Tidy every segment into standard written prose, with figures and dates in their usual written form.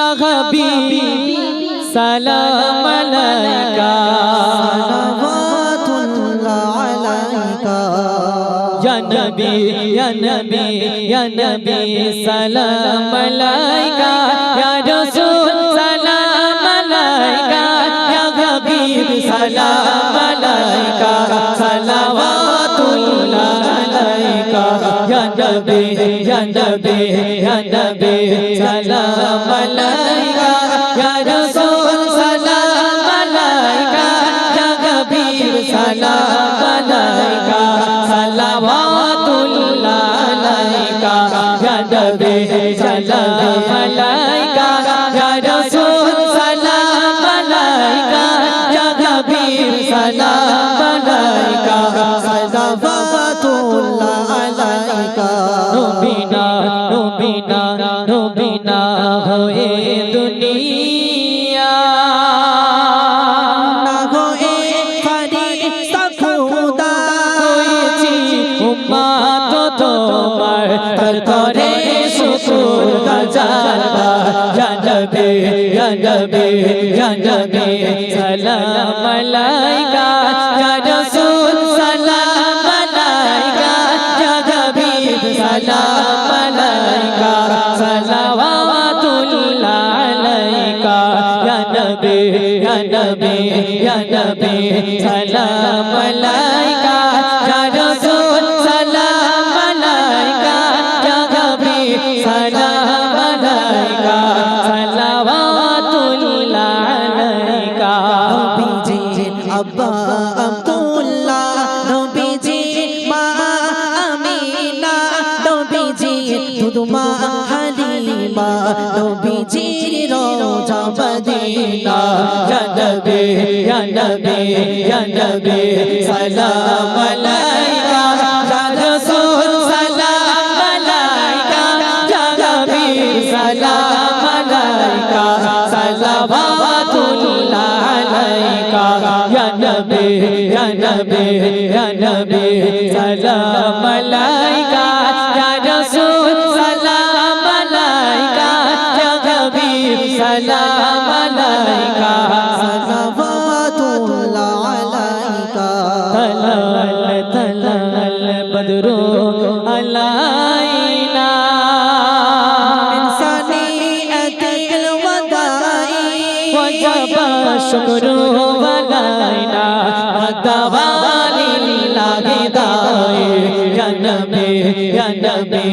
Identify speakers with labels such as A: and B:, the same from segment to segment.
A: या हबीब सलाम अलैका सलावतुल्लाह अलैका या नबी या नबी या नबी सलाम अलैका या रसूल सलाम अलैका या हबीब सलाम अलैका सलावतुल्लाह अलैका या नबी या नबी या नबी सलाम अलैका या रसूल सलाम अलैका या हबीब सलाम अलैका सलावतुल्लाह अलैका या नबी सलाम अलैका या रसूल सलाम अलैका या हबीब सलाम अलैका सलावतुल्लाह अलैका नबीना नबीना नबीना होए दुनिया ना होए फरिश्ता खुदा होएছি উম্মত তোমার তার করে শুকর হাজার ইয়া নবী ইয়া নবী ইয়া নবী সালাম আলাইকা ইয়া রাসূল সালাম আলাইকা ইয়া হাবিব সালাম আলাইকা সালাওয়াতুল্লাহ আলাইকা ইয়া নবী ইয়া নবী ইয়া নবী সালাম আলাইকা ইয়া রাসূল সালাম আলাইকা ইয়া হাবিব সালাম আলাইকা সালাওয়াতুল্লাহ আলাইকা নবীজির আব্বা আব্দুল্লাহ নবীজির মা আমিনা নবীজির দুধমা হালিমা নবীজির রওজা মদিনা ইয়া নবী ইয়া নবী ইয়া নবী সালাম আলাইকা ইয়া রাসূল সালাম আলাইকা ইয়া হাবিব সালাম আলাইকা সালাওয়াতুল্লাহ আলাইকা ইয়া নবী ইয়া নবী ইয়া নবী সালাম আলাইকা ইয়া রাসূল সালাম আলাইকা ইয়া হাবিব সালাম আলাইকা সালাওয়াতুল্লাহ আলাইকা তালাল তালাল বদরু আলাইনা ইনসানিয়াতিল ওয়াদাই ওয়াজাবা শুকরু আলাইনা ওয়াদাওয়ালিল্লাহি দাই ইয়া নবী ইয়া নবী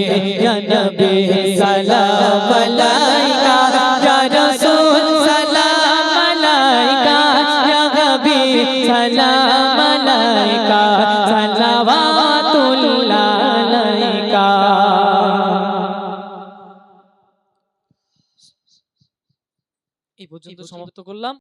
A: ইয়া নবী সালাম আলাইকা ইয়া রাসূল সালাম আলাইকা ইয়া হাবিব সালাম আলাইকা সালাওয়াতুল্লাহ আলাইকা এই পর্যন্ত সমাপ্ত করলাম।